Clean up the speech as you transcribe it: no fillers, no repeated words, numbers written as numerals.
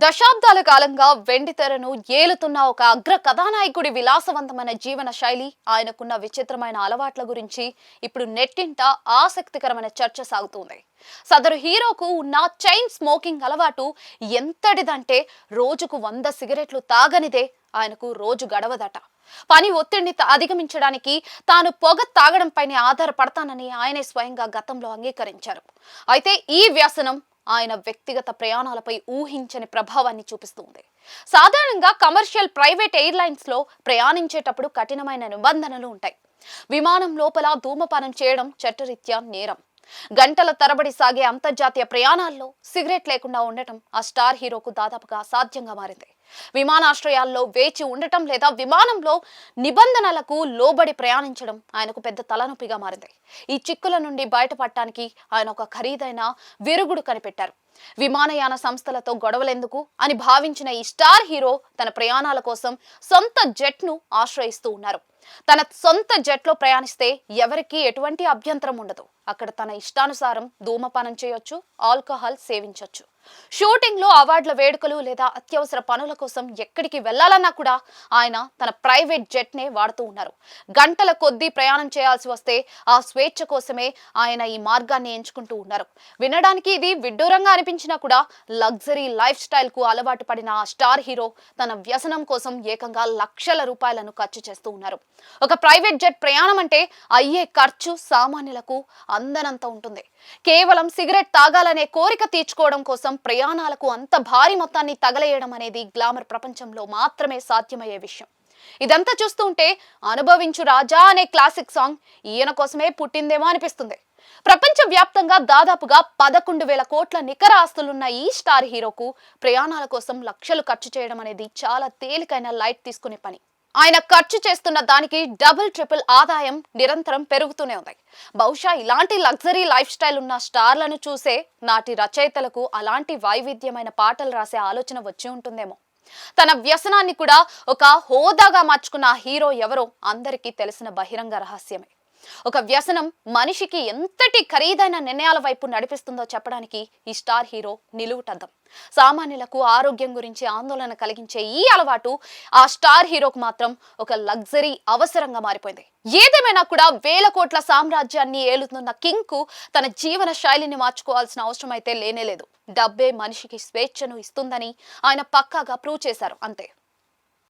దశాబ్దాల కాలంగా వెండితెరను ఏలుతున్న ఒక అగ్ర కథానాయకుడి విలాసవంతమైన జీవన శైలి, ఆయనకున్న విచిత్రమైన అలవాట్ల గురించి ఇప్పుడు నెట్టింట ఆసక్తికరమైన చర్చ సాగుతుంది. సదరు హీరోకు ఉన్న చైన్ స్మోకింగ్ అలవాటు ఎంతటిదంటే రోజుకు 100 సిగరెట్లు తాగనిదే ఆయనకు రోజు గడవదట. పని ఒత్తిడిని అధిగమించడానికి తాను పొగ తాగడంపైనే ఆధారపడతానని ఆయనే స్వయంగా గతంలో అంగీకరించారు. అయితే ఈ వ్యసనం ఆయన వ్యక్తిగత ప్రయాణాలపై ఊహించని ప్రభావాన్ని చూపిస్తుంది. సాధారణంగా కమర్షియల్ ప్రైవేట్ ఎయిర్లైన్స్ లో ప్రయాణించేటప్పుడు కఠినమైన నిబంధనలు ఉంటాయి. విమానం లోపల ధూమపానం చేయడం చట్టరీత్యా నేరం. గంటల తరబడి సాగే అంతర్జాతీయ ప్రయాణాల్లో సిగరెట్ లేకుండా ఉండటం ఆ స్టార్ హీరోకు దాదాపుగా అసాధ్యంగా మారింది. విమానాశ్రయాల్లో వేచి ఉండటం లేదా విమానంలో నిబంధనలకు లోబడి ప్రయాణించడం ఆయనకు పెద్ద తలనొప్పిగా మారింది. ఈ చిక్కుల నుండి బయటపడటానికి ఆయన ఒక ఖరీదైన విరుగుడు కనిపెట్టారు. విమానయాన సంస్థలతో గొడవలెందుకు అని భావించిన ఈ స్టార్ హీరో తన ప్రయాణాల కోసం సొంత జెట్ ను ఆశ్రయిస్తూ ఉన్నారు. తన సొంత జెట్ లో ప్రయాణిస్తే ఎవరికీ ఎటువంటి అభ్యంతరం ఉండదు. అక్కడ తన ఇష్టానుసారం ధూమపానం చేయొచ్చు, ఆల్కహాల్ సేవించొచ్చు. షూటింగ్ లో అవార్డుల వేడుకలు లేదా అత్యవసర పనుల కోసం ఎక్కడికి వెళ్లాలన్నా కూడా ఆయన తన ప్రైవేట్ జెట్ నే వాడుతూ ఉన్నారు. గంటల కొద్దీ ప్రయాణం చేయాల్సి వస్తే ఆ స్వేచ్ఛ కోసమే ఆయన ఈ మార్గాన్ని ఎంచుకుంటూ ఉన్నారు. వినడానికి ఇది విడ్డూరంగా అనిపించినా కూడా లగ్జరీ లైఫ్ స్టైల్ కు అలవాటు పడిన ఆ స్టార్ హీరో తన వ్యసనం కోసం ఏకంగా లక్షల రూపాయలను ఖర్చు చేస్తూ ఉన్నారు. ఒక ప్రైవేట్ జెట్ ప్రయాణం అంటే అయ్యే ఖర్చు సామాన్యులకు అందనంత ఉంటుంది. కేవలం సిగరెట్ తాగాలనే కోరిక తీర్చుకోవడం కోసం ప్రయాణాలకు అంత భారీ మొత్తాన్ని తగలేయడం అనేది గ్లామర్ ప్రపంచంలో మాత్రమే సాధ్యమయ్యే విషయం. ఇదంతా చూస్తూ ఉంటే అనుభవించు రాజా అనే క్లాసిక్ సాంగ్ ఈయన కోసమే పుట్టిందేమో అనిపిస్తుంది. ప్రపంచ వ్యాప్తంగా దాదాపుగా 11,000 కోట్ల నికర ఆస్తులున్న ఈ స్టార్ హీరోకు ప్రయాణాల కోసం లక్షలు ఖర్చు చేయడం అనేది చాలా తేలికైన లైట్ తీసుకునే పని. ఆయన ఖర్చు చేస్తున్న దానికి డబుల్ ట్రిపుల్ ఆదాయం నిరంతరం పెరుగుతూనే ఉంది. బహుశా ఇలాంటి లగ్జరీ లైఫ్ స్టైల్ ఉన్న స్టార్లను చూసే నాటి రచయితలకు అలాంటి వైవిధ్యమైన పాటలు రాసే ఆలోచన వచ్చి ఉంటుందేమో. తన వ్యసనాన్ని కూడా ఒక హోదాగా మార్చుకున్న హీరో ఎవరో అందరికీ తెలిసిన బహిరంగ రహస్యమే. ఒక వ్యసనం మనిషికి ఎంతటి ఖరీదైన నిర్ణయాల వైపు నడిపిస్తుందో చెప్పడానికి ఈ స్టార్ హీరో నిలువుటద్దం. సామాన్యులకు ఆరోగ్యం గురించి ఆందోళన కలిగించే ఈ అలవాటు ఆ స్టార్ హీరోకు మాత్రం ఒక లగ్జరీ అవసరంగా మారిపోయింది. ఏదేమైనా కూడా 1,000 కోట్ల సామ్రాజ్యాన్ని ఏలుతున్న కింగ్ కు తన జీవన శైలిని మార్చుకోవాల్సిన అవసరం అయితే లేనేలేదు. డబ్బే మనిషికి స్వేచ్ఛను ఇస్తుందని ఆయన పక్కాగా ప్రూవ్ చేశారు అంతే.